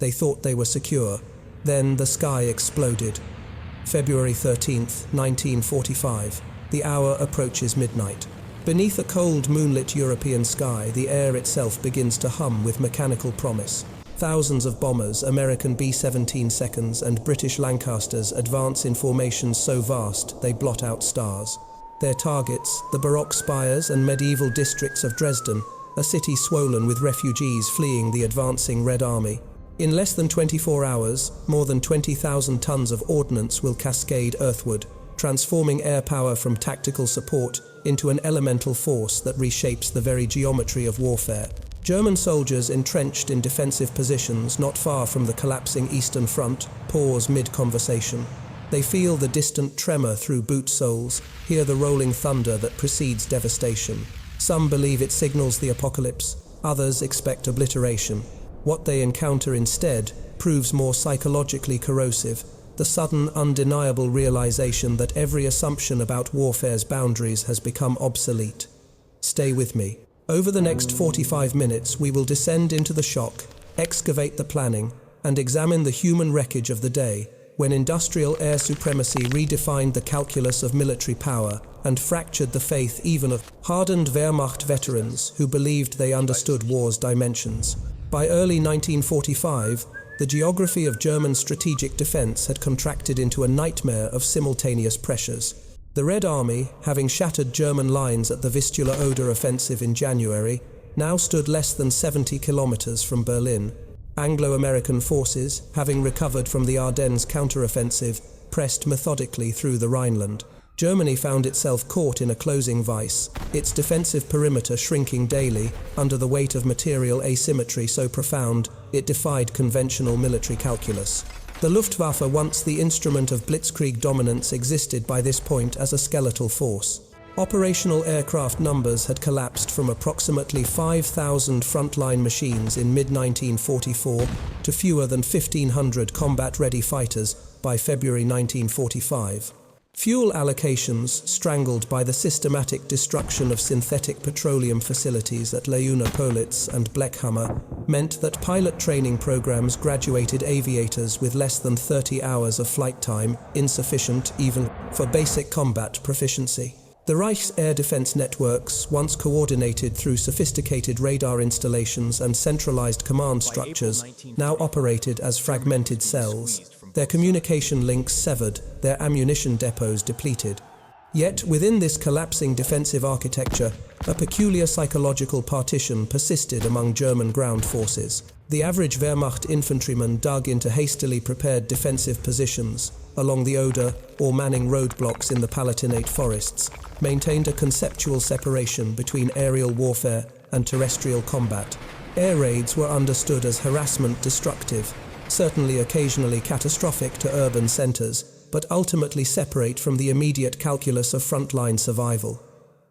They thought they were secure. Then the sky exploded. February 13th, 1945. The hour approaches midnight. Beneath a cold, moonlit European sky, the air itself begins to hum with mechanical promise. Thousands of bombers, American B-17 seconds and British Lancasters, advance in formations so vast they blot out stars. Their targets, the Baroque spires and medieval districts of Dresden, a city swollen with refugees fleeing the advancing Red Army. In less than 24 hours, more than 20,000 tons of ordnance will cascade earthward, transforming air power from tactical support into an elemental force that reshapes the very geometry of warfare. German soldiers entrenched in defensive positions not far from the collapsing Eastern Front pause mid-conversation. They feel the distant tremor through boot soles, hear the rolling thunder that precedes devastation. Some believe it signals the apocalypse, others expect obliteration. What they encounter instead proves more psychologically corrosive, the sudden, undeniable realization that every assumption about warfare's boundaries has become obsolete. Stay with me. Over the next 45 minutes, we will descend into the shock, excavate the planning, and examine the human wreckage of the day, when industrial air supremacy redefined the calculus of military power and fractured the faith even of hardened Wehrmacht veterans who believed they understood war's dimensions. By early 1945, the geography of German strategic defense had contracted into a nightmare of simultaneous pressures. The Red Army, having shattered German lines at the Vistula-Oder offensive in January, now stood less than 70 kilometers from Berlin. Anglo-American forces, having recovered from the Ardennes counteroffensive, pressed methodically through the Rhineland. Germany found itself caught in a closing vice, its defensive perimeter shrinking daily under the weight of material asymmetry so profound it defied conventional military calculus. The Luftwaffe, once the instrument of blitzkrieg dominance, existed by this point as a skeletal force. Operational aircraft numbers had collapsed from approximately 5,000 frontline machines in mid-1944 to fewer than 1,500 combat-ready fighters by February 1945. Fuel allocations, strangled by the systematic destruction of synthetic petroleum facilities at Leuna Politz and Blechhammer, meant that pilot training programs graduated aviators with less than 30 hours of flight time, insufficient even for basic combat proficiency. The Reich's air defense networks, once coordinated through sophisticated radar installations and centralized command structures, now operated as fragmented cells. Their communication links severed, their ammunition depots depleted. Yet, within this collapsing defensive architecture, a peculiar psychological partition persisted among German ground forces. The average Wehrmacht infantryman dug into hastily prepared defensive positions along the Oder or manning roadblocks in the Palatinate forests, maintained a conceptual separation between aerial warfare and terrestrial combat. Air raids were understood as harassment destructive, certainly occasionally catastrophic to urban centers, but ultimately separate from the immediate calculus of frontline survival.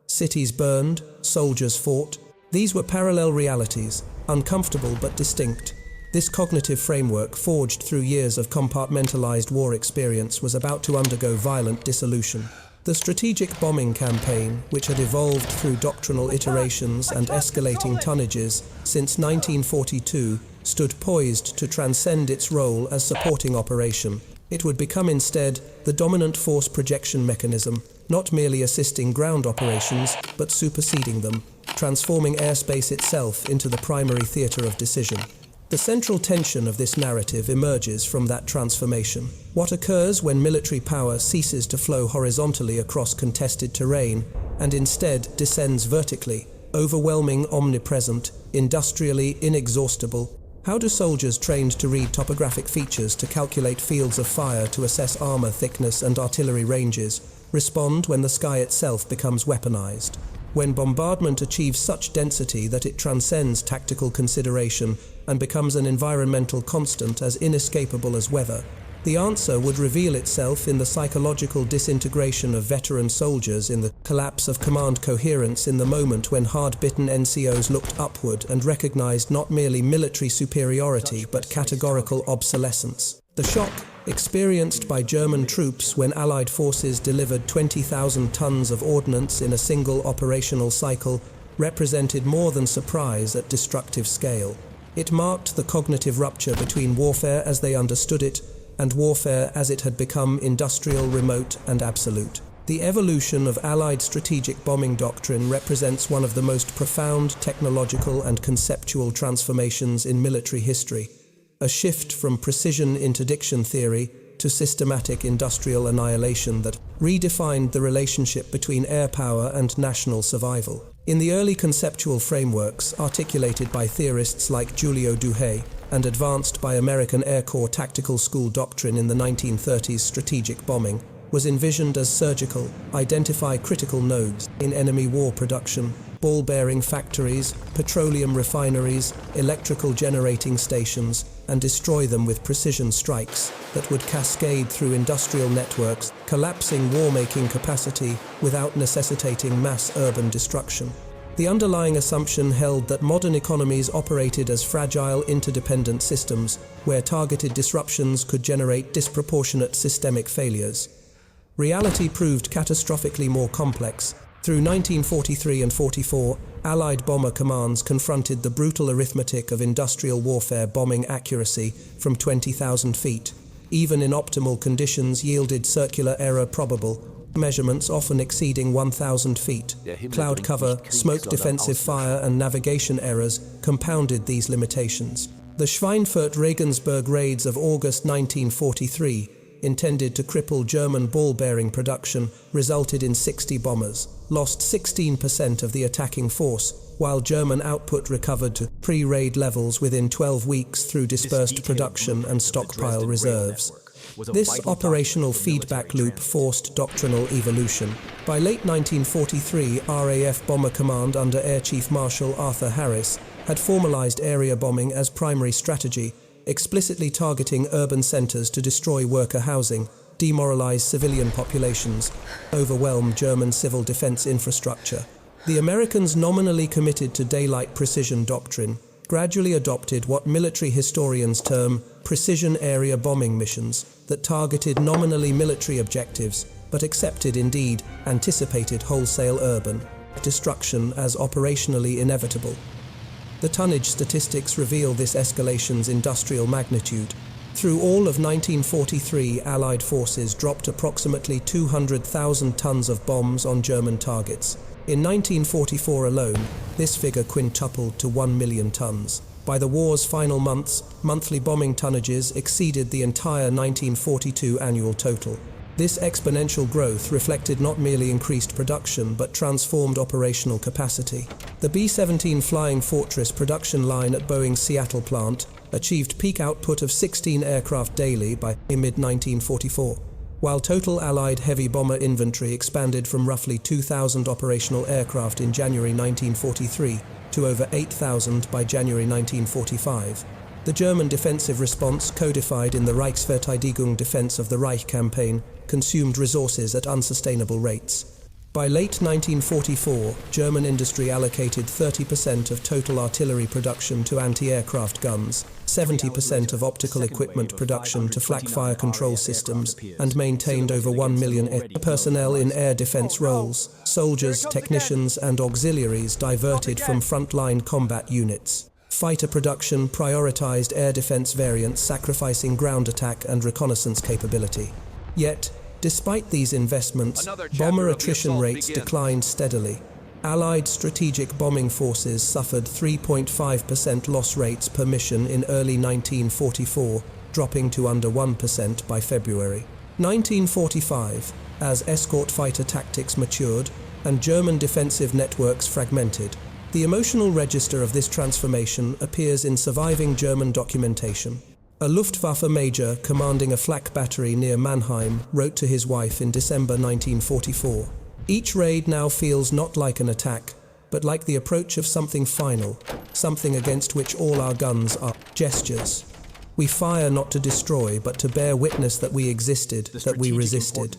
Cities burned, soldiers fought. These were parallel realities, uncomfortable but distinct. This cognitive framework, forged through years of compartmentalized war experience, was about to undergo violent dissolution. The strategic bombing campaign, which had evolved through doctrinal iterations and escalating tonnages since 1942, stood poised to transcend its role as supporting operation. It would become instead the dominant force projection mechanism, not merely assisting ground operations, but superseding them, transforming airspace itself into the primary theater of decision. The central tension of this narrative emerges from that transformation. What occurs when military power ceases to flow horizontally across contested terrain and instead descends vertically, overwhelming, omnipresent, industrially inexhaustible? How do soldiers trained to read topographic features, to calculate fields of fire, to assess armor thickness and artillery ranges, respond when the sky itself becomes weaponized? When bombardment achieves such density that it transcends tactical consideration and becomes an environmental constant as inescapable as weather? The answer would reveal itself in the psychological disintegration of veteran soldiers, in the collapse of command coherence, in the moment when hard-bitten NCOs looked upward and recognized not merely military superiority but categorical obsolescence. The shock experienced by German troops when Allied forces delivered 20,000 tons of ordnance in a single operational cycle represented more than surprise at destructive scale. It marked the cognitive rupture between warfare as they understood it and warfare as it had become industrial, remote, and absolute. The evolution of Allied strategic bombing doctrine represents one of the most profound technological and conceptual transformations in military history, a shift from precision interdiction theory to systematic industrial annihilation that redefined the relationship between air power and national survival. In the early conceptual frameworks articulated by theorists like Giulio Douhet and advanced by American Air Corps Tactical School doctrine in the 1930s, strategic bombing was envisioned as surgical, identify critical nodes in enemy war production, ball-bearing factories, petroleum refineries, electrical generating stations, and destroy them with precision strikes that would cascade through industrial networks, collapsing war-making capacity without necessitating mass urban destruction. The underlying assumption held that modern economies operated as fragile, interdependent systems, where targeted disruptions could generate disproportionate systemic failures. Reality proved catastrophically more complex. Through 1943 and 44, Allied bomber commands confronted the brutal arithmetic of industrial warfare bombing accuracy from 20,000 feet. Even in optimal conditions yielded circular error probable, measurements often exceeding 1,000 feet. Cloud cover, smoke defensive fire and navigation errors compounded these limitations. The Schweinfurt-Regensburg raids of August 1943, intended to cripple German ball-bearing production, resulted in 60 bombers, lost 16% of the attacking force, while German output recovered to pre-raid levels within 12 weeks through dispersed production and stockpile reserves. This operational feedback loop forced doctrinal evolution. By late 1943, RAF Bomber Command under Air Chief Marshal Arthur Harris had formalized area bombing as primary strategy, explicitly targeting urban centers to destroy worker housing, demoralize civilian populations, overwhelm German civil defense infrastructure. The Americans, nominally committed to daylight precision doctrine, gradually adopted what military historians term precision area bombing missions that targeted nominally military objectives, but anticipated wholesale urban destruction as operationally inevitable. The tonnage statistics reveal this escalation's industrial magnitude. Through all of 1943, Allied forces dropped approximately 200,000 tons of bombs on German targets. In 1944 alone, this figure quintupled to 1 million tons. By the war's final months, monthly bombing tonnages exceeded the entire 1942 annual total. This exponential growth reflected not merely increased production, but transformed operational capacity. The B-17 Flying Fortress production line at Boeing's Seattle plant achieved peak output of 16 aircraft daily by mid-1944, while total Allied heavy bomber inventory expanded from roughly 2,000 operational aircraft in January 1943 to over 8,000 by January 1945. The German defensive response, codified in the Reichsverteidigung Defense of the Reich campaign, consumed resources at unsustainable rates. By late 1944, German industry allocated 30% of total artillery production to anti-aircraft guns, 70% of optical equipment production to flak fire control systems, and maintained over 1 million personnel in air defense roles. Soldiers, technicians, and auxiliaries diverted from frontline combat units. Fighter production prioritized air defense variants, sacrificing ground attack and reconnaissance capability. Yet, despite these investments, bomber attrition rates declined steadily. Allied strategic bombing forces suffered 3.5% loss rates per mission in early 1944, dropping to under 1% by February 1945, as escort fighter tactics matured and German defensive networks fragmented. The emotional register of this transformation appears in surviving German documentation. A Luftwaffe major commanding a flak battery near Mannheim wrote to his wife in December 1944, "Each raid now feels not like an attack, but like the approach of something final, something against which all our guns are gestures. We fire not to destroy, but to bear witness that we existed, that we resisted.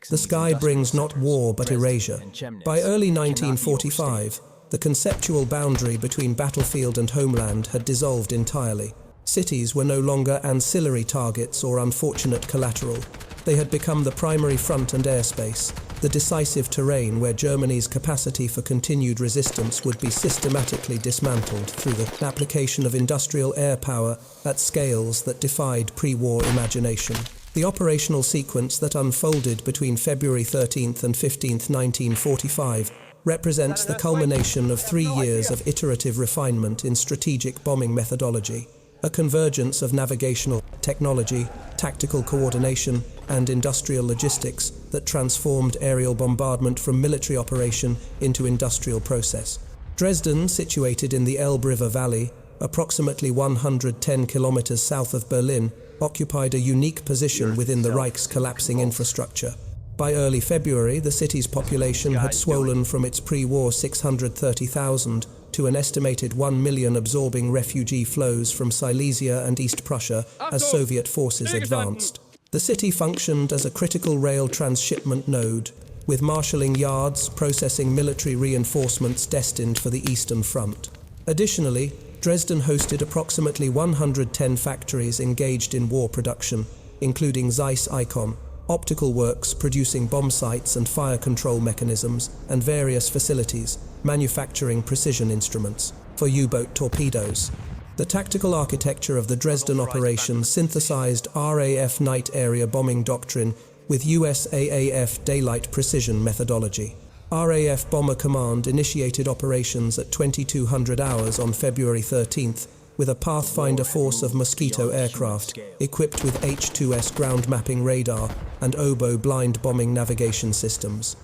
The sky brings not war, but erasure." By early 1945, the conceptual boundary between battlefield and homeland had dissolved entirely. Cities were no longer ancillary targets or unfortunate collateral. They had become the primary front and airspace. the decisive terrain where Germany's capacity for continued resistance would be systematically dismantled through the application of industrial air power at scales that defied pre-war imagination. The operational sequence that unfolded between February 13th and 15th, 1945 represents the culmination of 3 years of iterative refinement in strategic bombing methodology, a convergence of navigational technology, tactical coordination, and industrial logistics that transformed aerial bombardment from military operation into industrial process. Dresden, situated in the Elbe River Valley, approximately 110 kilometers south of Berlin, occupied a unique position within the Reich's collapsing infrastructure. By early February, the city's population had swollen from its pre-war 630,000 to an estimated 1 million, absorbing refugee flows from Silesia and East Prussia as Soviet forces advanced. The city functioned as a critical rail transshipment node, with marshalling yards processing military reinforcements destined for the Eastern Front. Additionally, Dresden hosted approximately 110 factories engaged in war production, including Zeiss Icon, optical works producing bomb sights and fire control mechanisms, and various facilities manufacturing precision instruments for U-boat torpedoes. The tactical architecture of the Dresden operation synthesized RAF night area bombing doctrine with USAAF daylight precision methodology. RAF Bomber Command initiated operations at 2200 hours on February 13th with a Pathfinder force of Mosquito aircraft equipped with H-2S ground mapping radar and oboe blind bombing navigation systems.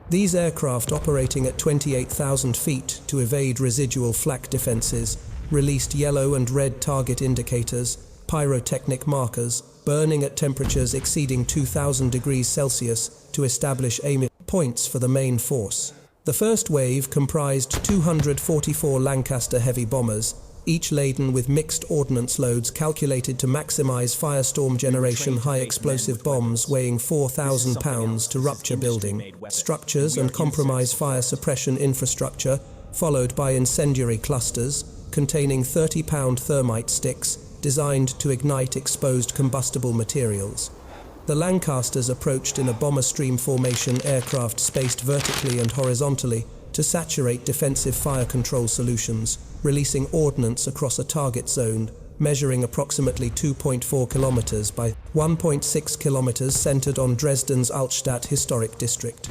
These aircraft, operating at 28,000 feet to evade residual flak defenses, released yellow and red target indicators, pyrotechnic markers, burning at temperatures exceeding 2,000 degrees Celsius to establish aiming points for the main force. The first wave comprised 244 Lancaster heavy bombers, each laden with mixed ordnance loads calculated to maximize firestorm generation high-explosive bombs weighing 4,000 pounds to rupture building structures and compromise fire suppression infrastructure, followed by incendiary clusters containing 30-pound thermite sticks designed to ignite exposed combustible materials. The Lancasters approached in a bomber stream formation, aircraft spaced vertically and horizontally to saturate defensive fire control solutions, releasing ordnance across a target zone measuring approximately 2.4 kilometers by 1.6 kilometers, centered on Dresden's Altstadt historic district.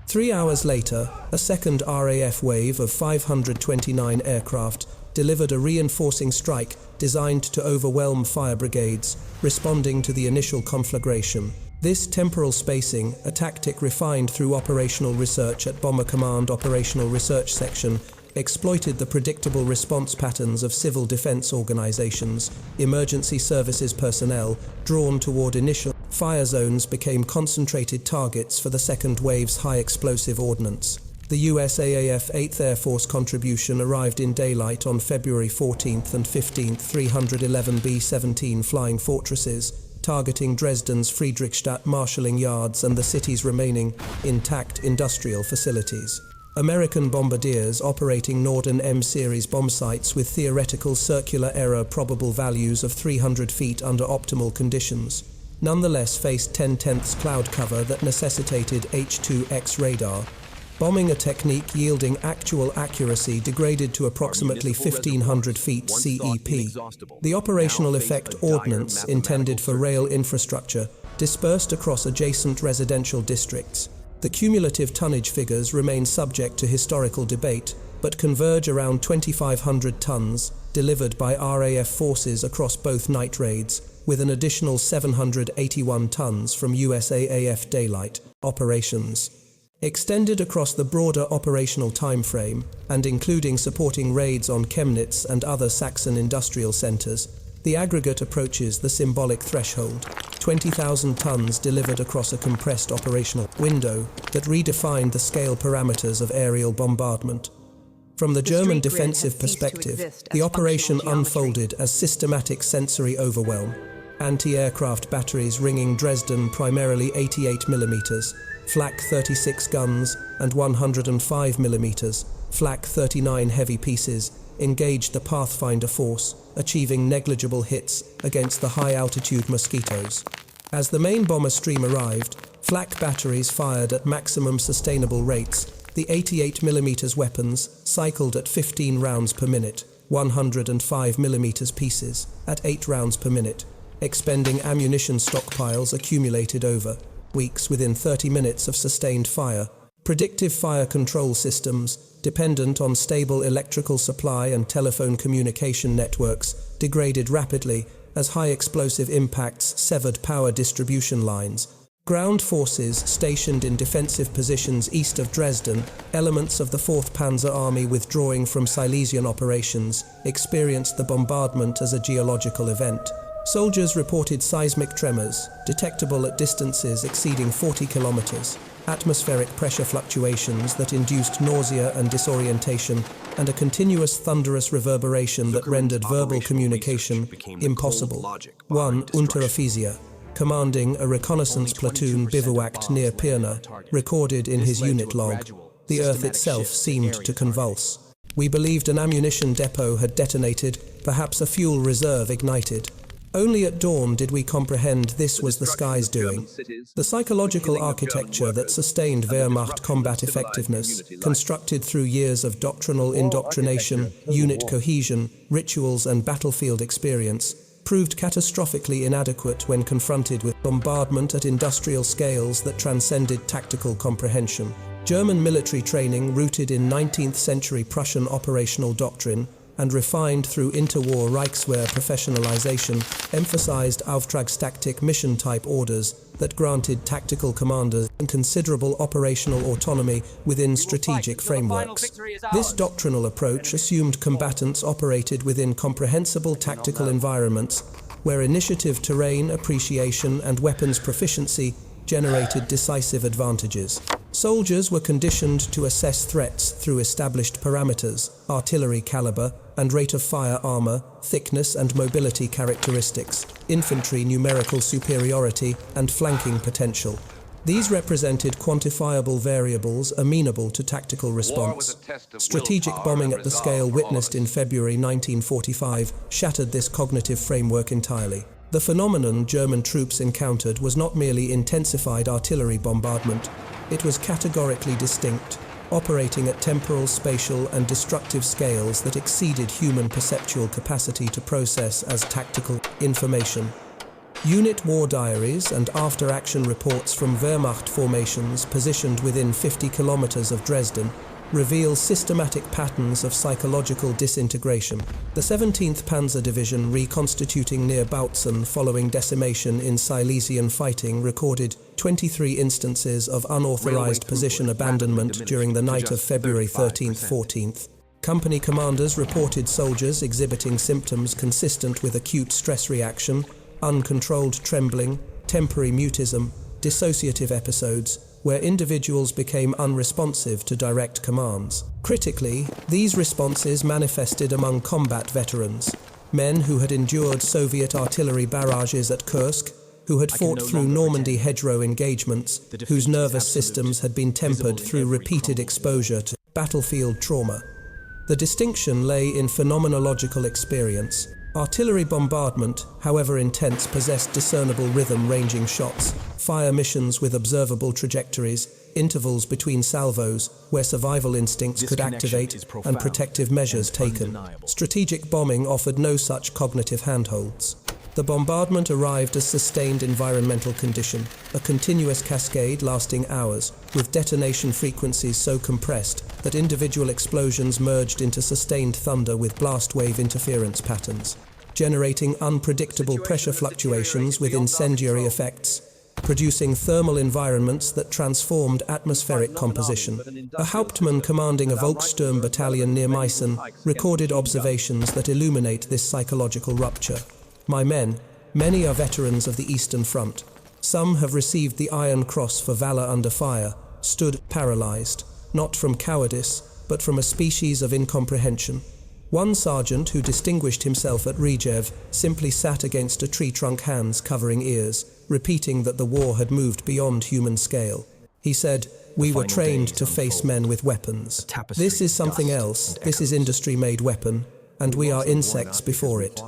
3 hours later, a second RAF wave of 529 aircraft delivered a reinforcing strike designed to overwhelm fire brigades, responding to the initial conflagration. This temporal spacing, a tactic refined through operational research at Bomber Command Operational Research Section, exploited the predictable response patterns of civil defense organizations. Emergency services personnel, drawn toward initial fire zones, became concentrated targets for the second wave's high-explosive ordnance. The USAAF 8th Air Force contribution arrived in daylight on February 14th and 15th, 311 B-17 Flying Fortresses, targeting Dresden's Friedrichstadt marshalling yards and the city's remaining intact industrial facilities. American bombardiers operating Norden M-series bomb sites with theoretical circular error probable values of 300 feet under optimal conditions nonetheless faced 10/10ths cloud cover that necessitated H-2X radar. Bombing, a technique yielding actual accuracy degraded to approximately 1,500 feet CEP. The operational effect ordnance intended for rail infrastructure dispersed across adjacent residential districts. The cumulative tonnage figures remain subject to historical debate, but converge around 2,500 tons delivered by RAF forces across both night raids, with an additional 781 tons from USAAF daylight operations. Extended across the broader operational timeframe, and including supporting raids on Chemnitz and other Saxon industrial centers, the aggregate approaches the symbolic threshold, 20,000 tons delivered across a compressed operational window that redefined the scale parameters of aerial bombardment. From the German defensive perspective, the operation unfolded as systematic sensory overwhelm. Anti-aircraft batteries ringing Dresden, primarily 88mm, Flak 36 guns, and 105mm, Flak 39 heavy pieces, engaged the Pathfinder force, achieving negligible hits against the high-altitude Mosquitoes. As the main bomber stream arrived, Flak Flak batteries fired at maximum sustainable rates. The 88mm weapons cycled at 15 rounds per minute, 105mm pieces at 8 rounds per minute, expending ammunition stockpiles accumulated over weeks within 30 minutes of sustained fire. Predictive fire control systems, dependent on stable electrical supply and telephone communication networks, degraded rapidly as high explosive impacts severed power distribution lines. Ground forces stationed in defensive positions east of Dresden, elements of the 4th Panzer Army withdrawing from Silesian operations, experienced the bombardment as a geological event. Soldiers reported seismic tremors, detectable at distances exceeding 40 kilometers, atmospheric pressure fluctuations that induced nausea and disorientation, and a continuous thunderous reverberation that rendered verbal communication impossible. One Unteroffizier, commanding a reconnaissance platoon bivouacked near Pirna, recorded in his unit log, "The earth itself seemed to convulse. We believed an ammunition depot had detonated, perhaps a fuel reserve ignited. Only at dawn did we comprehend this was the sky's doing." The psychological architecture that sustained Wehrmacht combat effectiveness, constructed through years of doctrinal indoctrination, unit cohesion, rituals and battlefield experience, proved catastrophically inadequate when confronted with bombardment at industrial scales that transcended tactical comprehension. German military training, rooted in 19th century Prussian operational doctrine and refined through interwar Reichswehr professionalization, emphasized Auftragstaktik mission-type orders that granted tactical commanders considerable operational autonomy within strategic frameworks. This doctrinal approach assumed combatants operated within comprehensible tactical environments where initiative, terrain appreciation, and weapons proficiency generated decisive advantages. Soldiers were conditioned to assess threats through established parameters, artillery caliber and rate of fire, armor, thickness and mobility characteristics, infantry numerical superiority, and flanking potential. These represented quantifiable variables amenable to tactical response. Strategic bombing at the scale witnessed in February 1945 shattered this cognitive framework entirely. The phenomenon German troops encountered was not merely intensified artillery bombardment, it was categorically distinct, operating at temporal, spatial, and destructive scales that exceeded human perceptual capacity to process as tactical information. Unit war diaries and after-action reports from Wehrmacht formations positioned within 50 kilometers of Dresden reveal systematic patterns of psychological disintegration. The 17th Panzer Division, reconstituting near Bautzen following decimation in Silesian fighting, recorded 23 instances of unauthorized position abandonment during the night of February 13th-14th. Company commanders reported soldiers exhibiting symptoms consistent with acute stress reaction, uncontrolled trembling, temporary mutism, dissociative episodes, where individuals became unresponsive to direct commands. Critically, these responses manifested among combat veterans, men who had endured Soviet artillery barrages at Kursk, who had fought through Normandy hedgerow engagements, whose nervous systems had been tempered through repeated exposure to battlefield trauma. The distinction lay in phenomenological experience. Artillery bombardment, however intense, possessed discernible rhythm-ranging shots, fire missions with observable trajectories, intervals between salvos, where survival instincts could activate, and protective measures taken. Strategic bombing offered no such cognitive handholds. The bombardment arrived as sustained environmental condition, a continuous cascade lasting hours, with detonation frequencies so compressed that individual explosions merged into sustained thunder with blast wave interference patterns, generating unpredictable pressure fluctuations with incendiary effects, producing thermal environments that transformed atmospheric composition. A Hauptmann commanding a Volkssturm battalion near Meissen recorded observations that illuminate this psychological rupture. "My men, many are veterans of the Eastern Front. Some have received the Iron Cross for valor under fire, stood paralyzed, not from cowardice, but from a species of incomprehension. One sergeant who distinguished himself at Rzhev simply sat against a tree trunk, hands covering ears, repeating that the war had moved beyond human scale. He said, 'We were trained to face men with weapons. This is something else. This is industry-made weapon. and we are insects before it.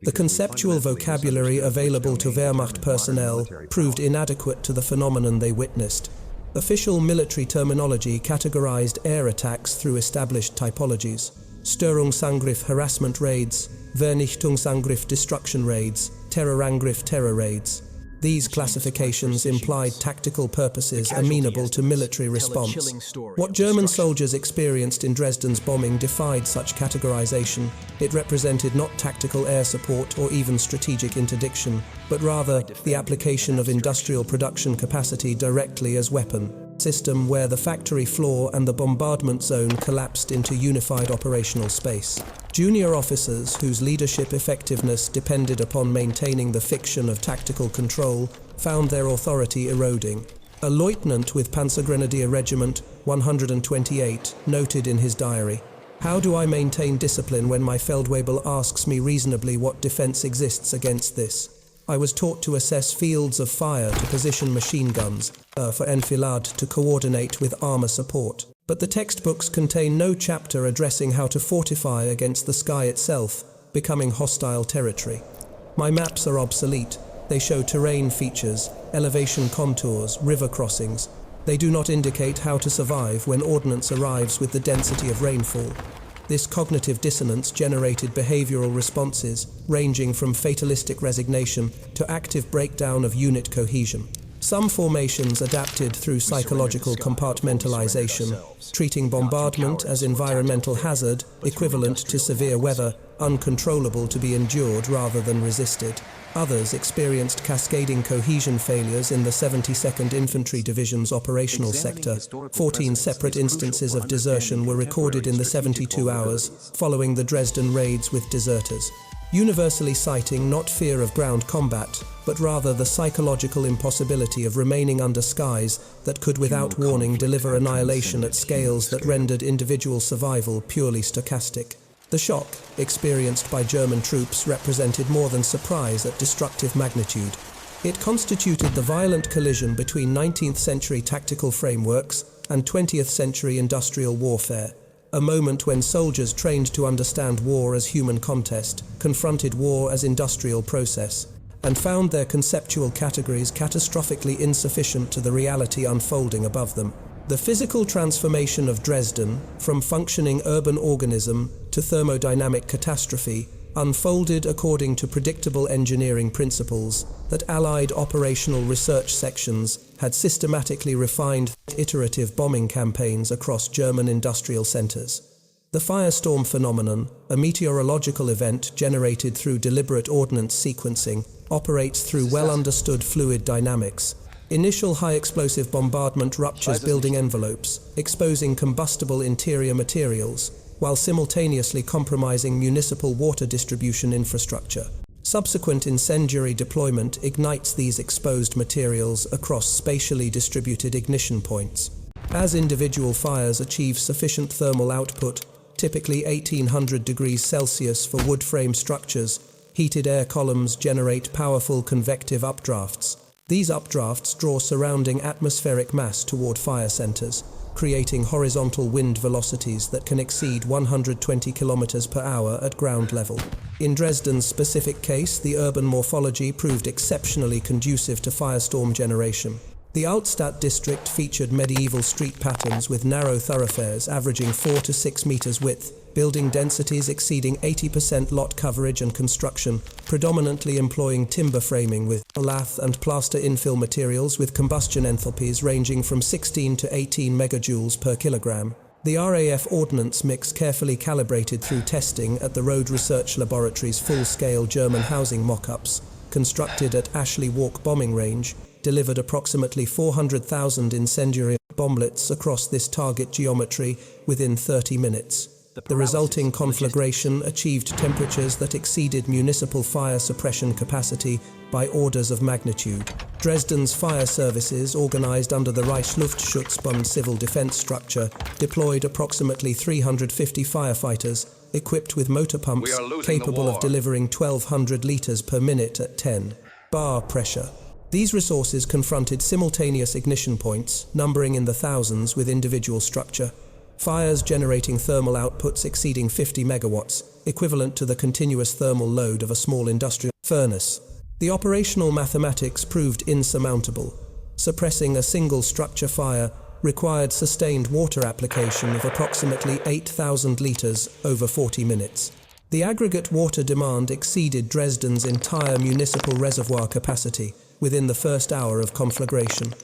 The conceptual vocabulary available to Wehrmacht personnel proved inadequate to the phenomenon they witnessed. Official military terminology categorized air attacks through established typologies: Störungsangriff harassment raids, Vernichtungsangriff destruction raids, Terrorangriff terror raids. These classifications implied tactical purposes amenable to military response. What German soldiers experienced in Dresden's bombing defied such categorization. It represented not tactical air support or even strategic interdiction, but rather the application of industrial production capacity directly as weapon system, where the factory floor and the bombardment zone collapsed into unified operational space. Junior officers whose leadership effectiveness depended upon maintaining the fiction of tactical control found their authority eroding. A lieutenant with Panzergrenadier Regiment 128 noted in his diary, "How do I maintain discipline when my Feldwebel asks me reasonably what defense exists against this? I was taught to assess fields of fire to position machine guns, for enfilade to coordinate with armor support. But the textbooks contain no chapter addressing how to fortify against the sky itself, becoming hostile territory. My maps are obsolete. They show terrain features, elevation contours, river crossings. They do not indicate how to survive when ordnance arrives with the density of rainfall." This cognitive dissonance generated behavioral responses ranging from fatalistic resignation to active breakdown of unit cohesion. Some formations adapted through psychological compartmentalization, treating bombardment as environmental hazard equivalent to severe weather, uncontrollable to be endured rather than resisted. Others experienced cascading cohesion failures in the 72nd Infantry Division's operational sector. 14 separate instances of desertion were recorded in the 72 hours following the Dresden raids with deserters, universally citing not fear of ground combat, but rather the psychological impossibility of remaining under skies that could without warning deliver annihilation at scales that rendered individual survival purely stochastic. The shock experienced by German troops represented more than surprise at destructive magnitude. It constituted the violent collision between 19th century tactical frameworks and 20th century industrial warfare, a moment when soldiers trained to understand war as human contest, confronted war as industrial process, and found their conceptual categories catastrophically insufficient to the reality unfolding above them. The physical transformation of Dresden, from functioning urban organism to thermodynamic catastrophe, unfolded according to predictable engineering principles that Allied operational research sections had systematically refined iterative bombing campaigns across German industrial centers. The firestorm phenomenon, a meteorological event generated through deliberate ordnance sequencing, operates through well-understood fluid dynamics. Initial high-explosive bombardment ruptures building envelopes, exposing combustible interior materials, while simultaneously compromising municipal water distribution infrastructure. Subsequent incendiary deployment ignites these exposed materials across spatially distributed ignition points. As individual fires achieve sufficient thermal output, typically 1800 degrees Celsius for wood frame structures, heated air columns generate powerful convective updrafts. These updrafts draw surrounding atmospheric mass toward fire centers, creating horizontal wind velocities that can exceed 120 km per hour at ground level. In Dresden's specific case, the urban morphology proved exceptionally conducive to firestorm generation. The Altstadt district featured medieval street patterns with narrow thoroughfares averaging 4 to 6 meters width, building densities exceeding 80% lot coverage and construction, predominantly employing timber framing with lath and plaster infill materials with combustion enthalpies ranging from 16 to 18 megajoules per kilogram. The RAF ordnance mix, carefully calibrated through testing at the Road Research Laboratory's full-scale German housing mock-ups, constructed at Ashley Walk bombing range, delivered approximately 400,000 incendiary bomblets across this target geometry within 30 minutes. The resulting conflagration achieved temperatures that exceeded municipal fire suppression capacity by orders of magnitude. Dresden's fire services, organized under the Reichsluftschutzbund civil defense structure, deployed approximately 350 firefighters, equipped with motor pumps capable of delivering 1,200 liters per minute at 10 bar pressure. These resources confronted simultaneous ignition points, numbering in the thousands with individual structure. fires generating thermal outputs exceeding 50 megawatts, equivalent to the continuous thermal load of a small industrial furnace. The operational mathematics proved insurmountable. Suppressing a single structure fire required sustained water application of approximately 8,000 litres over 40 minutes. The aggregate water demand exceeded Dresden's entire municipal reservoir capacity within the first hour of conflagration.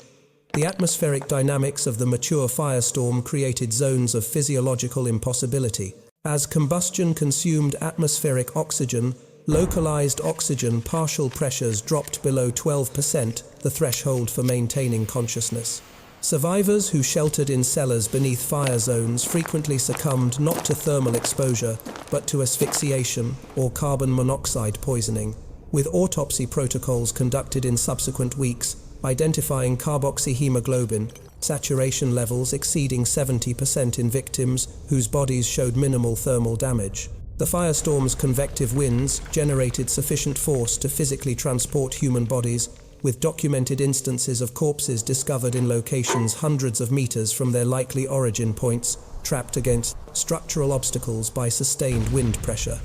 The atmospheric dynamics of the mature firestorm created zones of physiological impossibility. As combustion consumed atmospheric oxygen, localized oxygen partial pressures dropped below 12%, the threshold for maintaining consciousness. Survivors who sheltered in cellars beneath fire zones frequently succumbed not to thermal exposure, but to asphyxiation or carbon monoxide poisoning, with autopsy protocols conducted in subsequent weeks, identifying carboxyhemoglobin saturation levels exceeding 70% in victims whose bodies showed minimal thermal damage. The firestorm's convective winds generated sufficient force to physically transport human bodies, with documented instances of corpses discovered in locations hundreds of meters from their likely origin points, trapped against structural obstacles by sustained wind pressure.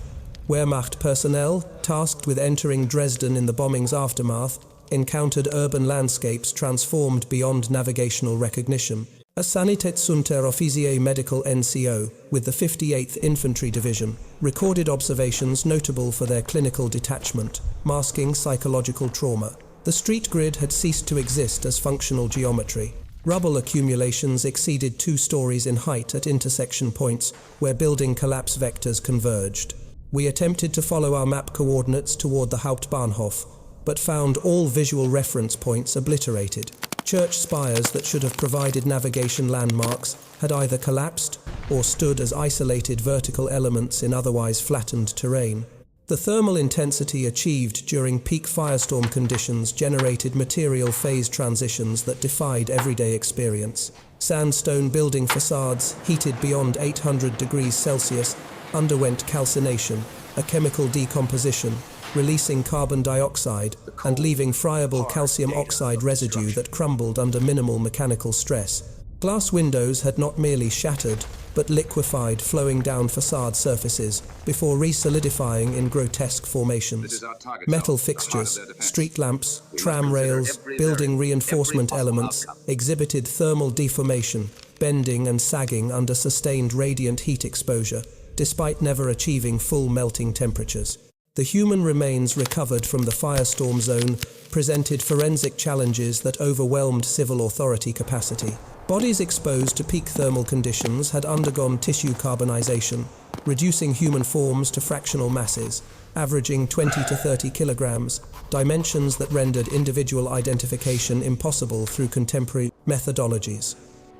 Wehrmacht personnel, tasked with entering Dresden in the bombing's aftermath, encountered urban landscapes transformed beyond navigational recognition. A Sanitätsunteroffizier medical NCO with the 58th Infantry Division recorded observations notable for their clinical detachment, masking psychological trauma. The street grid had ceased to exist as functional geometry. Rubble accumulations exceeded 2 stories in height at intersection points where building collapse vectors converged. We attempted to follow our map coordinates toward the Hauptbahnhof, but found all visual reference points obliterated. Church spires that should have provided navigation landmarks had either collapsed or stood as isolated vertical elements in otherwise flattened terrain. The thermal intensity achieved during peak firestorm conditions generated material phase transitions that defied everyday experience. Sandstone building facades, heated beyond 800 degrees Celsius, underwent calcination, a chemical decomposition, releasing carbon dioxide and leaving friable calcium oxide residue that crumbled under minimal mechanical stress. Glass windows had not merely shattered, but liquefied, flowing down facade surfaces before re-solidifying in grotesque formations. Metal fixtures, street lamps, tram rails, building reinforcement elements exhibited thermal deformation, bending and sagging under sustained radiant heat exposure, despite never achieving full melting temperatures. The human remains recovered from the firestorm zone presented forensic challenges that overwhelmed civil authority capacity. Bodies exposed to peak thermal conditions had undergone tissue carbonization, reducing human forms to fractional masses, averaging 20 to 30 kilograms, dimensions that rendered individual identification impossible through contemporary methodologies.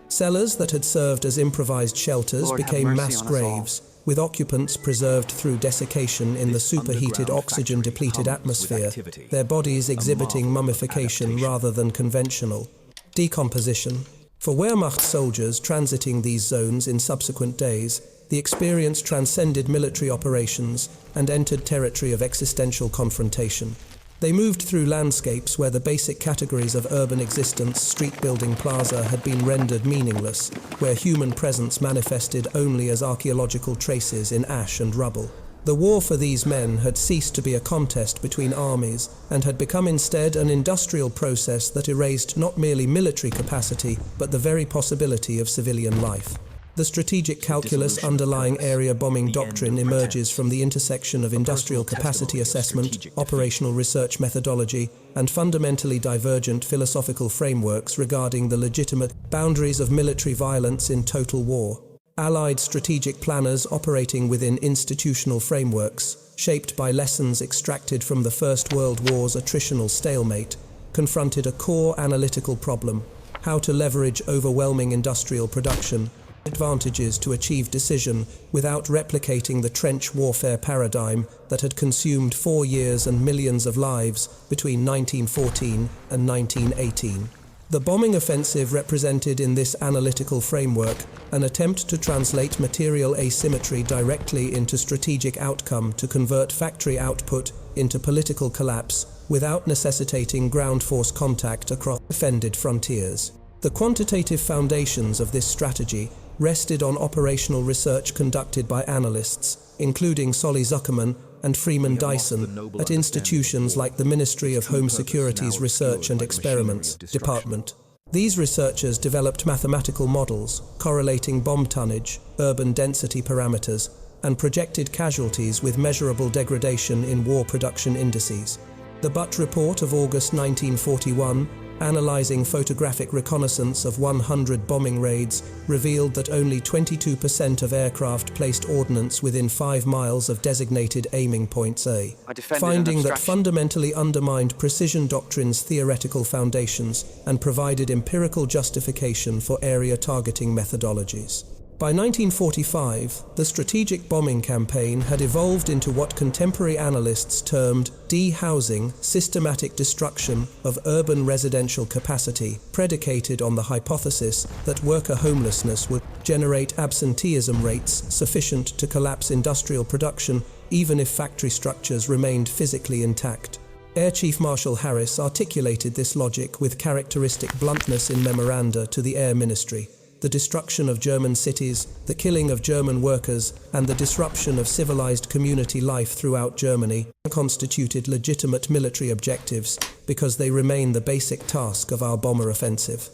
Cellars that had served as improvised shelters became mass graves, with occupants preserved through desiccation in the superheated oxygen-depleted atmosphere, their bodies exhibiting mummification rather than conventional decomposition. For Wehrmacht soldiers transiting these zones in subsequent days, the experience transcended military operations and entered territory of existential confrontation. They moved through landscapes where the basic categories of urban existence, street building plaza, had been rendered meaningless, where human presence manifested only as archaeological traces in ash and rubble. The war for these men had ceased to be a contest between armies and had become instead an industrial process that erased not merely military capacity, but the very possibility of civilian life. The strategic calculus underlying area bombing doctrine emerges from the intersection of industrial capacity assessment, operational research methodology, and fundamentally divergent philosophical frameworks regarding the legitimate boundaries of military violence in total war. Allied strategic planners operating within institutional frameworks, shaped by lessons extracted from the First World War's attritional stalemate, confronted a core analytical problem: how to leverage overwhelming industrial production advantages to achieve decision without replicating the trench warfare paradigm that had consumed 4 years and millions of lives between 1914 and 1918. The bombing offensive represented in this analytical framework an attempt to translate material asymmetry directly into strategic outcome to convert factory output into political collapse without necessitating ground force contact across defended frontiers. The quantitative foundations of this strategy rested on operational research conducted by analysts, including Solly Zuckerman and Freeman Dyson, at institutions like the Ministry of Home Security's Research and Experiments Department. These researchers developed mathematical models correlating bomb tonnage, urban density parameters, and projected casualties with measurable degradation in war production indices. The Butt Report of August 1941, analyzing photographic reconnaissance of 100 bombing raids, revealed that only 22% of aircraft placed ordnance within 5 miles of designated aiming points A, finding that fundamentally undermined precision doctrine's theoretical foundations and provided empirical justification for area targeting methodologies. By 1945, the strategic bombing campaign had evolved into what contemporary analysts termed de-housing, systematic destruction of urban residential capacity, predicated on the hypothesis that worker homelessness would generate absenteeism rates sufficient to collapse industrial production even if factory structures remained physically intact. Air Chief Marshal Harris articulated this logic with characteristic bluntness in memoranda to the Air Ministry. The destruction of German cities, the killing of German workers, and the disruption of civilized community life throughout Germany constituted legitimate military objectives because they remain the basic task of our bomber offensive.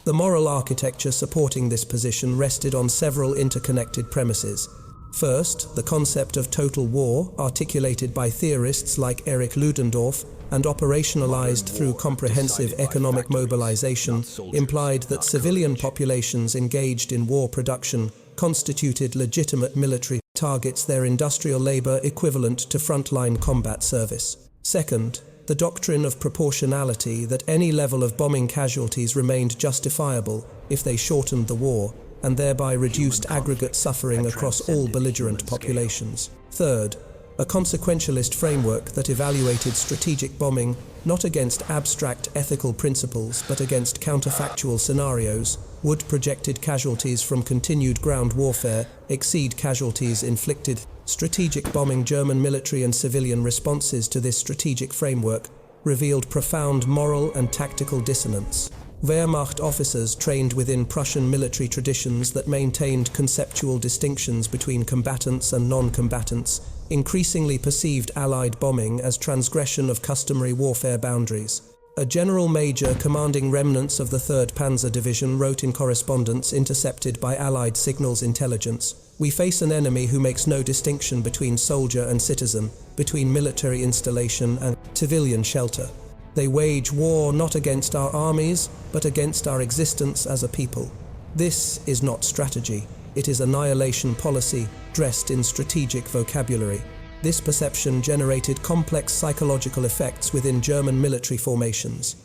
The moral architecture supporting this position rested on several interconnected premises. First, the concept of total war, articulated by theorists like Erich Ludendorff and operationalized through comprehensive economic mobilization, implied that civilian populations engaged in war production constituted legitimate military targets, their industrial labor equivalent to frontline combat service. Second, the doctrine of proportionality, that any level of bombing casualties remained justifiable if they shortened the war, and thereby reduced aggregate suffering across all belligerent populations. Third, a consequentialist framework that evaluated strategic bombing not against abstract ethical principles but against counterfactual scenarios. Would projected casualties from continued ground warfare exceed casualties inflicted? Strategic bombing. German military and civilian responses to this strategic framework revealed profound moral and tactical dissonance. Wehrmacht officers trained within Prussian military traditions that maintained conceptual distinctions between combatants and non-combatants increasingly perceived Allied bombing as transgression of customary warfare boundaries. A general major commanding remnants of the 3rd Panzer Division wrote in correspondence intercepted by Allied signals intelligence, "We face an enemy who makes no distinction between soldier and citizen, between military installation and civilian shelter. They wage war not against our armies, but against our existence as a people. This is not strategy. It is annihilation policy dressed in strategic vocabulary." This perception generated complex psychological effects within German military formations.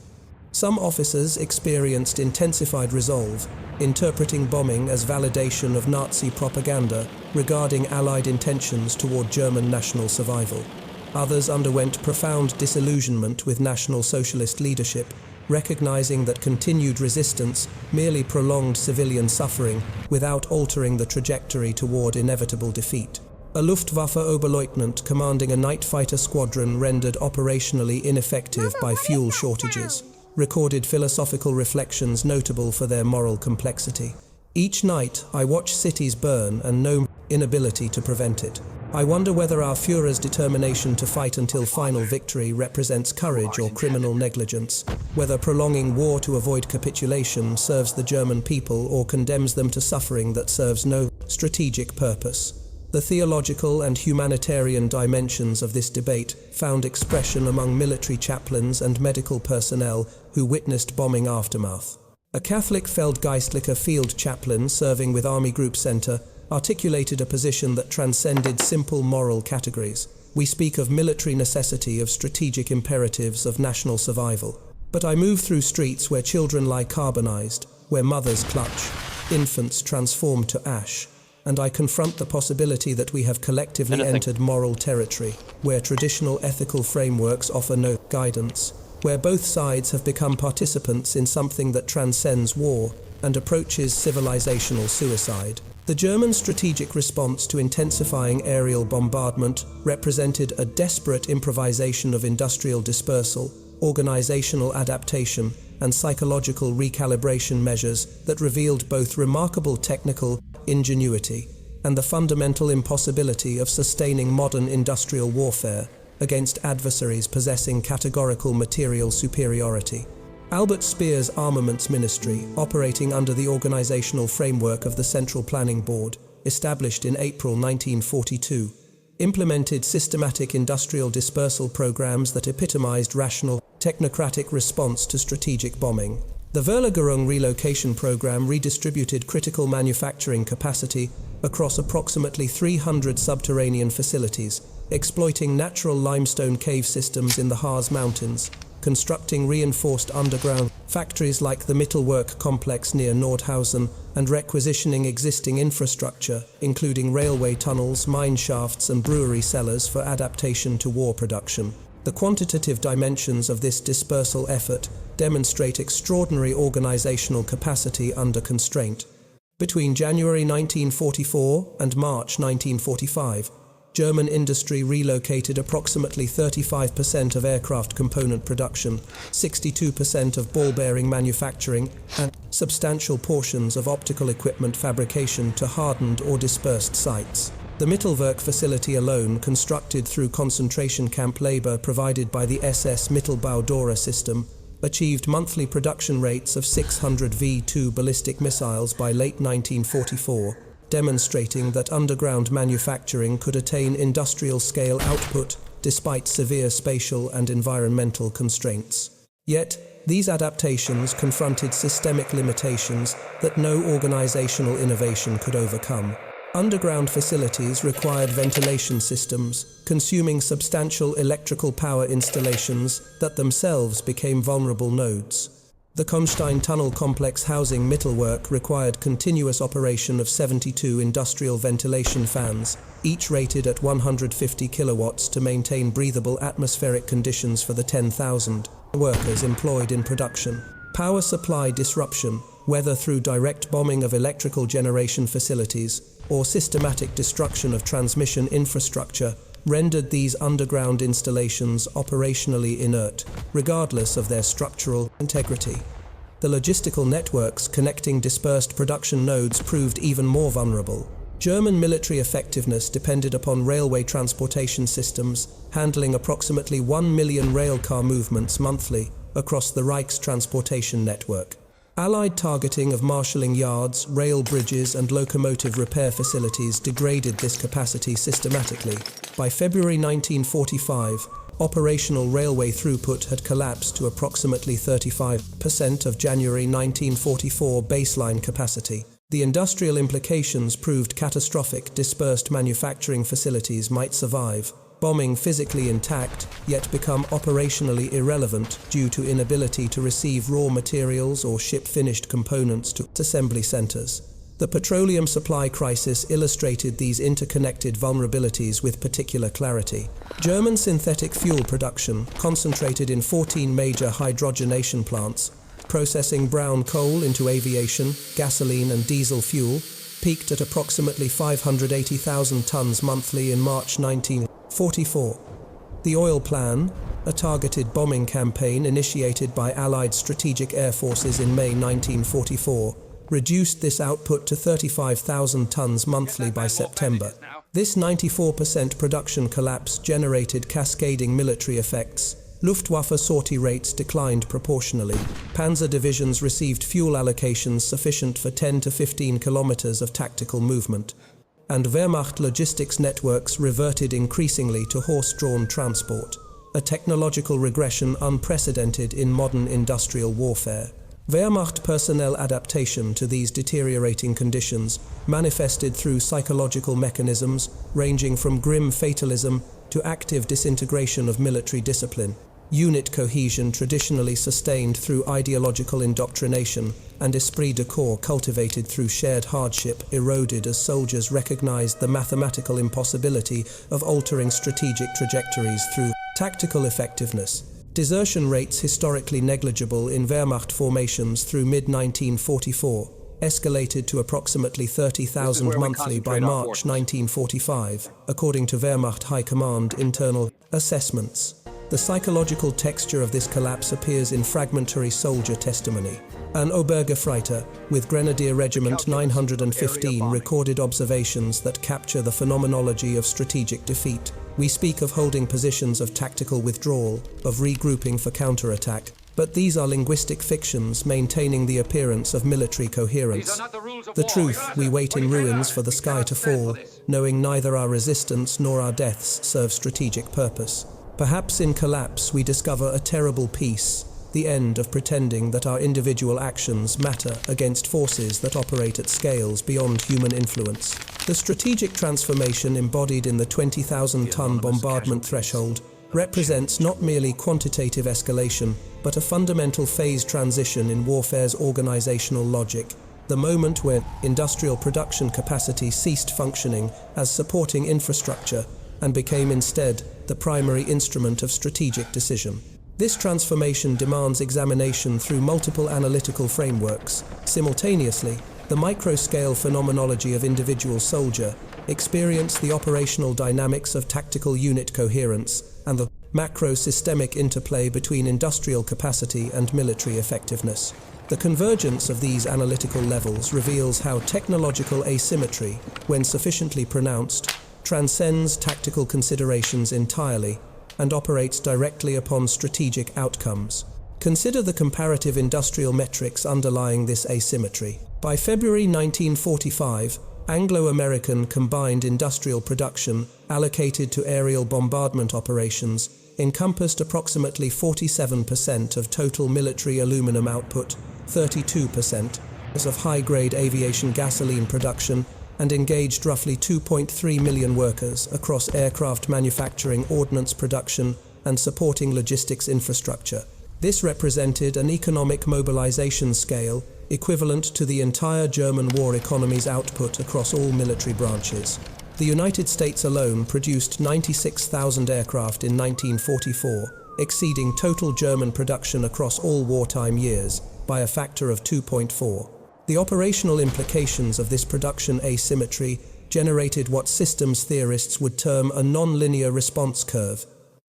Some officers experienced intensified resolve, interpreting bombing as validation of Nazi propaganda regarding Allied intentions toward German national survival. Others underwent profound disillusionment with National Socialist leadership, recognizing that continued resistance merely prolonged civilian suffering without altering the trajectory toward inevitable defeat. A Luftwaffe Oberleutnant commanding a night fighter squadron rendered operationally ineffective by fuel shortages, recorded philosophical reflections notable for their moral complexity. "Each night I watch cities burn and no inability to prevent it. I wonder whether our Führer's determination to fight until final victory represents courage or criminal negligence, whether prolonging war to avoid capitulation serves the German people or condemns them to suffering that serves no strategic purpose." The theological and humanitarian dimensions of this debate found expression among military chaplains and medical personnel who witnessed bombing aftermath. A Catholic Feldgeistlicher field chaplain serving with Army Group Center articulated a position that transcended simple moral categories. "We speak of military necessity, of strategic imperatives, of national survival. But I move through streets where children lie carbonized, where mothers clutch, infants transformed to ash, and I confront the possibility that we have collectively entered moral territory, where traditional ethical frameworks offer no guidance, where both sides have become participants in something that transcends war and approaches civilizational suicide." The German strategic response to intensifying aerial bombardment represented a desperate improvisation of industrial dispersal, organizational adaptation, and psychological recalibration measures that revealed both remarkable technical ingenuity and the fundamental impossibility of sustaining modern industrial warfare against adversaries possessing categorical material superiority. Albert Speer's Armaments Ministry, operating under the organizational framework of the Central Planning Board, established in April 1942, implemented systematic industrial dispersal programs that epitomized rational, technocratic response to strategic bombing. The Verlagerung relocation program redistributed critical manufacturing capacity across approximately 300 subterranean facilities, exploiting natural limestone cave systems in the Harz Mountains, constructing reinforced underground factories like the Mittelwerk complex near Nordhausen, and requisitioning existing infrastructure, including railway tunnels, mine shafts, and brewery cellars for adaptation to war production. The quantitative dimensions of this dispersal effort demonstrate extraordinary organizational capacity under constraint. Between January 1944 and March 1945, German industry relocated approximately 35% of aircraft component production, 62% of ball bearing manufacturing, and substantial portions of optical equipment fabrication to hardened or dispersed sites. The Mittelwerk facility alone, constructed through concentration camp labor provided by the SS Mittelbau-Dora system, achieved monthly production rates of 600 V-2 ballistic missiles by late 1944, demonstrating that underground manufacturing could attain industrial-scale output despite severe spatial and environmental constraints. Yet, these adaptations confronted systemic limitations that no organizational innovation could overcome. Underground facilities required ventilation systems, consuming substantial electrical power installations that themselves became vulnerable nodes. The Konstein Tunnel complex housing Mittelwerk required continuous operation of 72 industrial ventilation fans, each rated at 150 kilowatts to maintain breathable atmospheric conditions for the 10,000 workers employed in production. Power supply disruption, whether through direct bombing of electrical generation facilities or systematic destruction of transmission infrastructure, rendered these underground installations operationally inert, regardless of their structural integrity. The logistical networks connecting dispersed production nodes proved even more vulnerable. German military effectiveness depended upon railway transportation systems, handling approximately 1 million railcar movements monthly across the Reich's transportation network. Allied targeting of marshalling yards, rail bridges, and locomotive repair facilities degraded this capacity systematically. By February 1945, operational railway throughput had collapsed to approximately 35% of January 1944 baseline capacity. The industrial implications proved catastrophic. Dispersed manufacturing facilities might survive, bombing physically intact, yet become operationally irrelevant due to inability to receive raw materials or ship finished components to assembly centers. The petroleum supply crisis illustrated these interconnected vulnerabilities with particular clarity. German synthetic fuel production, concentrated in 14 major hydrogenation plants, processing brown coal into aviation, gasoline and diesel fuel, peaked at approximately 580,000 tons monthly in March 1944. The Oil Plan, a targeted bombing campaign initiated by Allied strategic air forces in May 1944, reduced this output to 35,000 tons monthly by September. This 94% production collapse generated cascading military effects. Luftwaffe sortie rates declined proportionally. Panzer divisions received fuel allocations sufficient for 10 to 15 kilometers of tactical movement. And Wehrmacht logistics networks reverted increasingly to horse-drawn transport, a technological regression unprecedented in modern industrial warfare. Wehrmacht personnel adaptation to these deteriorating conditions manifested through psychological mechanisms ranging from grim fatalism to active disintegration of military discipline. Unit cohesion traditionally sustained through ideological indoctrination and esprit de corps cultivated through shared hardship eroded as soldiers recognized the mathematical impossibility of altering strategic trajectories through tactical effectiveness. Desertion rates historically negligible in Wehrmacht formations through mid-1944 escalated to approximately 30,000 monthly by March 1945, according to Wehrmacht High Command internal assessments. The psychological texture of this collapse appears in fragmentary soldier testimony. An Obergefreiter with Grenadier Regiment 915 recorded observations that capture the phenomenology of strategic defeat. We speak of holding positions of tactical withdrawal, of regrouping for counterattack, but these are linguistic fictions maintaining the appearance of military coherence. The truth, we wait in ruins for the sky to fall, knowing neither our resistance nor our deaths serve strategic purpose. Perhaps in collapse we discover a terrible peace, the end of pretending that our individual actions matter against forces that operate at scales beyond human influence. The strategic transformation embodied in the 20,000-ton bombardment threshold represents not merely quantitative escalation, but a fundamental phase transition in warfare's organizational logic, the moment where industrial production capacity ceased functioning as supporting infrastructure and became instead the primary instrument of strategic decision. This transformation demands examination through multiple analytical frameworks. Simultaneously, the micro-scale phenomenology of individual soldier experienced the operational dynamics of tactical unit coherence and the macro-systemic interplay between industrial capacity and military effectiveness. The convergence of these analytical levels reveals how technological asymmetry, when sufficiently pronounced, transcends tactical considerations entirely and operates directly upon strategic outcomes. Consider the comparative industrial metrics underlying this asymmetry. By February 1945, Anglo-American combined industrial production allocated to aerial bombardment operations encompassed approximately 47% of total military aluminum output, 32% of high-grade aviation gasoline production, and engaged roughly 2.3 million workers across aircraft manufacturing, ordnance production, and supporting logistics infrastructure. This represented an economic mobilization scale equivalent to the entire German war economy's output across all military branches. The United States alone produced 96,000 aircraft in 1944, exceeding total German production across all wartime years by a factor of 2.4. The operational implications of this production asymmetry generated what systems theorists would term a non-linear response curve.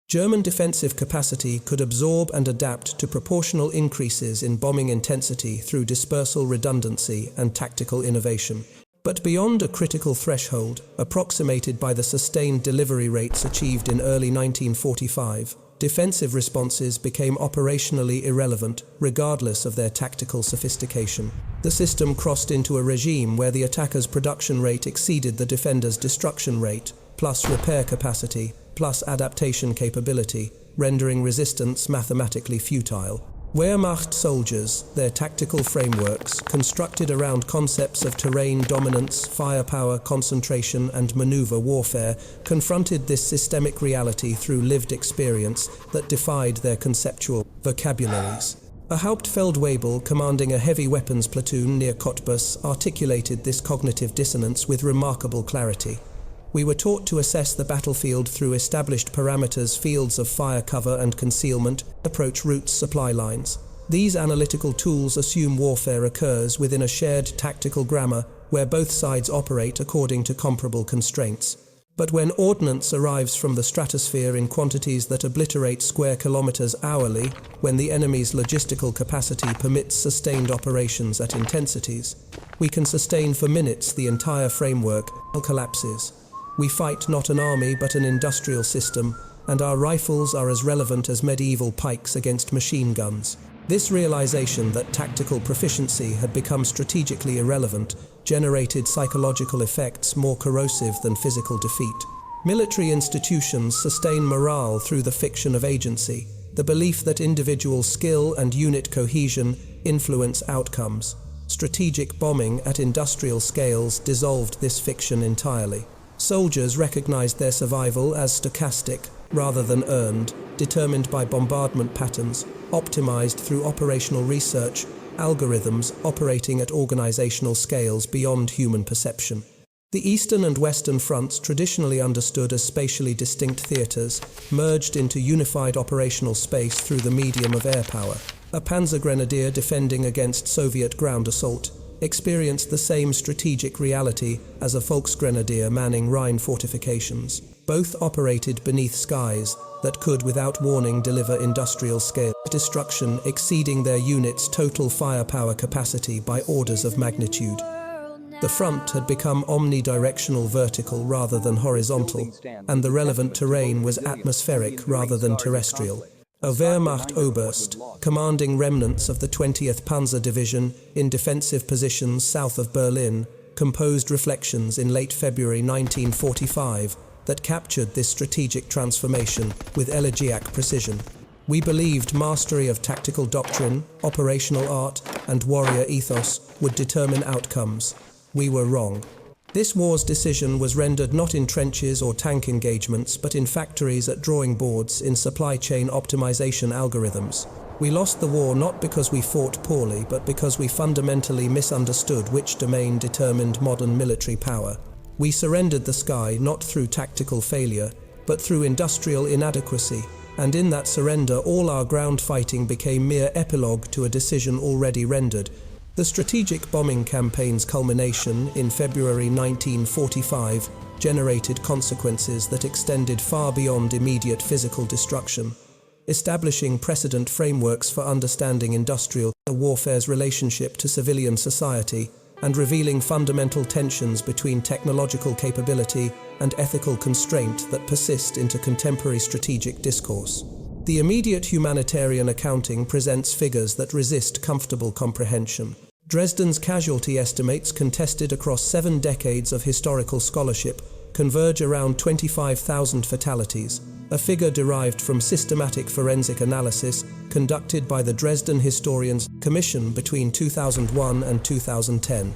German defensive capacity could absorb and adapt to proportional increases in bombing intensity through dispersal redundancy and tactical innovation. But beyond a critical threshold, approximated by the sustained delivery rates achieved in early 1945, defensive responses became operationally irrelevant, regardless of their tactical sophistication. The system crossed into a regime where the attacker's production rate exceeded the defender's destruction rate, plus repair capacity, plus adaptation capability, rendering resistance mathematically futile. Wehrmacht soldiers, their tactical frameworks, constructed around concepts of terrain dominance, firepower, concentration, and maneuver warfare, confronted this systemic reality through lived experience that defied their conceptual vocabularies. A Hauptfeldwebel commanding a heavy weapons platoon near Cottbus articulated this cognitive dissonance with remarkable clarity. We were taught to assess the battlefield through established parameters, fields of fire cover and concealment, approach routes, supply lines. These analytical tools assume warfare occurs within a shared tactical grammar where both sides operate according to comparable constraints. But when ordnance arrives from the stratosphere in quantities that obliterate square kilometers hourly, when the enemy's logistical capacity permits sustained operations at intensities, we can sustain for minutes the entire framework collapses. We fight not an army but an industrial system, and our rifles are as relevant as medieval pikes against machine guns. This realization that tactical proficiency had become strategically irrelevant generated psychological effects more corrosive than physical defeat. Military institutions sustain morale through the fiction of agency, the belief that individual skill and unit cohesion influence outcomes. Strategic bombing at industrial scales dissolved this fiction entirely. Soldiers recognized their survival as stochastic, rather than earned, determined by bombardment patterns, optimized through operational research, algorithms operating at organizational scales beyond human perception. The Eastern and Western fronts, traditionally understood as spatially distinct theaters, merged into unified operational space through the medium of air power. A panzer grenadier defending against Soviet ground assault experienced the same strategic reality as a Volksgrenadier manning Rhine fortifications. Both operated beneath skies that could without warning deliver industrial-scale destruction exceeding their unit's total firepower capacity by orders of magnitude. The front had become omnidirectional vertical rather than horizontal, and the relevant terrain was atmospheric rather than terrestrial. A Wehrmacht Oberst, commanding remnants of the 20th Panzer Division in defensive positions south of Berlin, composed reflections in late February 1945 that captured this strategic transformation with elegiac precision. We believed mastery of tactical doctrine, operational art, and warrior ethos would determine outcomes. We were wrong. This war's decision was rendered not in trenches or tank engagements, but in factories at drawing boards in supply chain optimization algorithms. We lost the war not because we fought poorly, but because we fundamentally misunderstood which domain determined modern military power. We surrendered the sky not through tactical failure, but through industrial inadequacy, and in that surrender all our ground fighting became mere epilogue to a decision already rendered. The strategic bombing campaign's culmination in February 1945 generated consequences that extended far beyond immediate physical destruction, establishing precedent frameworks for understanding industrial warfare's relationship to civilian society and revealing fundamental tensions between technological capability and ethical constraint that persist into contemporary strategic discourse. The immediate humanitarian accounting presents figures that resist comfortable comprehension. Dresden's casualty estimates, contested across 7 decades of historical scholarship, converge around 25,000 fatalities, a figure derived from systematic forensic analysis conducted by the Dresden Historians' Commission between 2001 and 2010.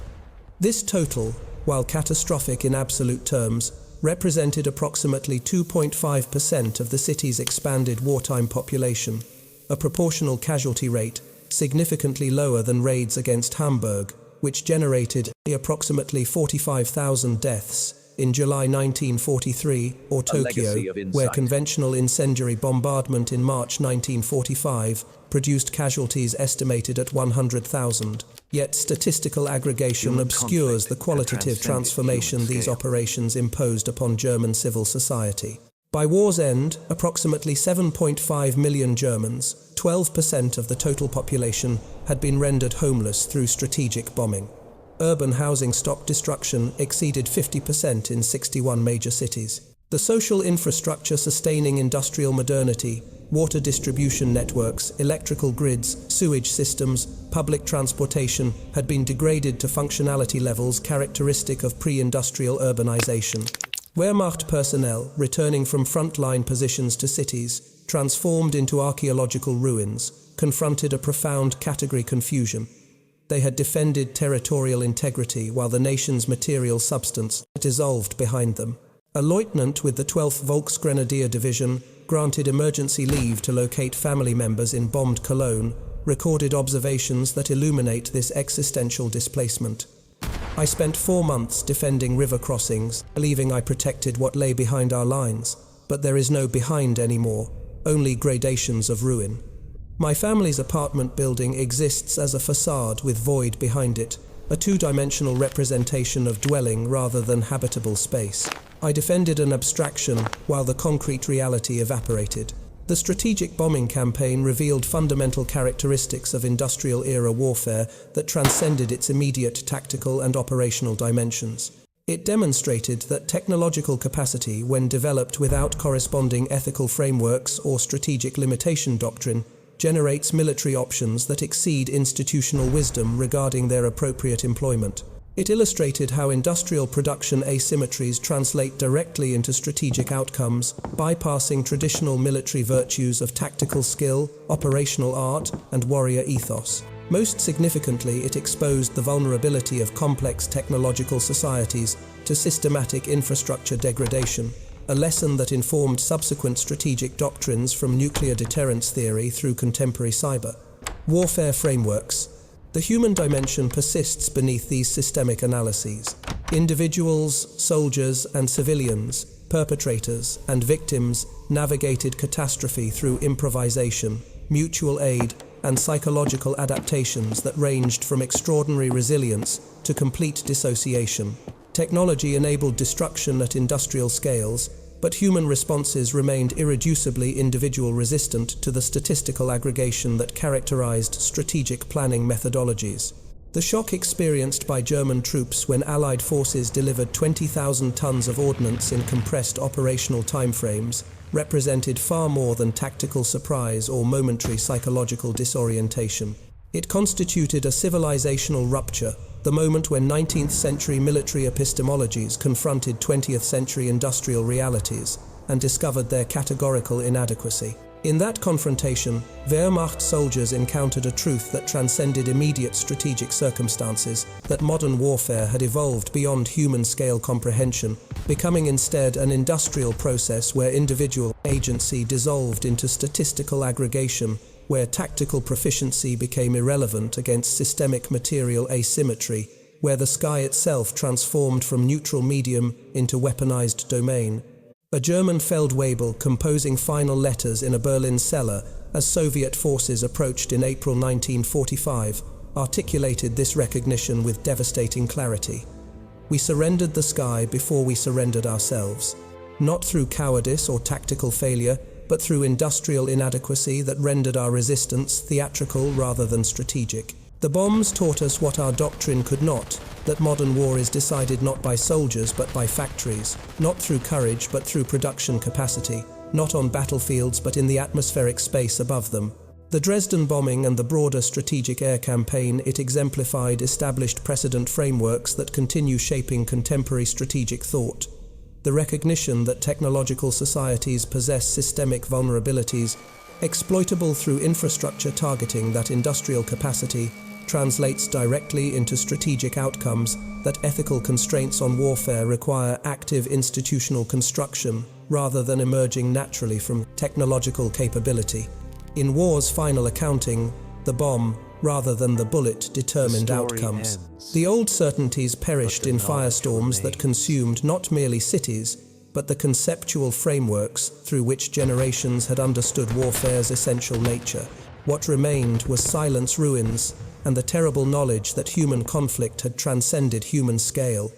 This total, while catastrophic in absolute terms, represented approximately 2.5% of the city's expanded wartime population, a proportional casualty rate significantly lower than raids against Hamburg, which generated approximately 45,000 deaths in July 1943, or Tokyo, where conventional incendiary bombardment in March 1945 produced casualties estimated at 100,000. Yet statistical aggregation obscures the qualitative transformation these operations imposed upon German civil society. By war's end, approximately 7.5 million Germans, 12% of the total population, had been rendered homeless through strategic bombing. Urban housing stock destruction exceeded 50% in 61 major cities. The social infrastructure sustaining industrial modernity, water distribution networks, electrical grids, sewage systems, public transportation had been degraded to functionality levels characteristic of pre-industrial urbanization. Wehrmacht personnel, returning from frontline positions to cities, transformed into archaeological ruins, confronted a profound category confusion. They had defended territorial integrity while the nation's material substance dissolved behind them. A lieutenant with the 12th Volksgrenadier Division, granted emergency leave to locate family members in bombed Cologne, recorded observations that illuminate this existential displacement. I spent 4 months defending river crossings, believing I protected what lay behind our lines, but there is no behind anymore, only gradations of ruin. My family's apartment building exists as a facade with void behind it, a two-dimensional representation of dwelling rather than habitable space. I defended an abstraction while the concrete reality evaporated. The strategic bombing campaign revealed fundamental characteristics of industrial-era warfare that transcended its immediate tactical and operational dimensions. It demonstrated that technological capacity, when developed without corresponding ethical frameworks or strategic limitation doctrine, generates military options that exceed institutional wisdom regarding their appropriate employment. It illustrated how industrial production asymmetries translate directly into strategic outcomes, bypassing traditional military virtues of tactical skill, operational art, and warrior ethos. Most significantly, it exposed the vulnerability of complex technological societies to systematic infrastructure degradation, a lesson that informed subsequent strategic doctrines from nuclear deterrence theory through contemporary cyber warfare frameworks. The human dimension persists beneath these systemic analyses. Individuals, soldiers, and civilians, perpetrators and victims navigated catastrophe through improvisation, mutual aid, and psychological adaptations that ranged from extraordinary resilience to complete dissociation. Technology enabled destruction at industrial scales, but human responses remained irreducibly individual, resistant to the statistical aggregation that characterized strategic planning methodologies. The shock experienced by German troops when Allied forces delivered 20,000 tons of ordnance in compressed operational timeframes represented far more than tactical surprise or momentary psychological disorientation. It constituted a civilizational rupture, the moment when 19th-century military epistemologies confronted 20th-century industrial realities and discovered their categorical inadequacy. In that confrontation, Wehrmacht soldiers encountered a truth that transcended immediate strategic circumstances, that modern warfare had evolved beyond human-scale comprehension, becoming instead an industrial process where individual agency dissolved into statistical aggregation, where tactical proficiency became irrelevant against systemic material asymmetry, where the sky itself transformed from neutral medium into weaponized domain. A German Feldwebel composing final letters in a Berlin cellar as Soviet forces approached in April 1945 articulated this recognition with devastating clarity. We surrendered the sky before we surrendered ourselves, not through cowardice or tactical failure, but through industrial inadequacy that rendered our resistance theatrical rather than strategic. The bombs taught us what our doctrine could not, that modern war is decided not by soldiers but by factories, not through courage but through production capacity, not on battlefields but in the atmospheric space above them. The Dresden bombing and the broader strategic air campaign it exemplified established precedent frameworks that continue shaping contemporary strategic thought. The recognition that technological societies possess systemic vulnerabilities, exploitable through infrastructure targeting that industrial capacity, translates directly into strategic outcomes, that ethical constraints on warfare require active institutional construction rather than emerging naturally from technological capability. In war's final accounting, the bomb, rather than the bullet, determined outcomes. The old certainties perished in firestorms that consumed not merely cities, but the conceptual frameworks through which generations had understood warfare's essential nature. What remained was silence, ruins, and the terrible knowledge that human conflict had transcended human scale.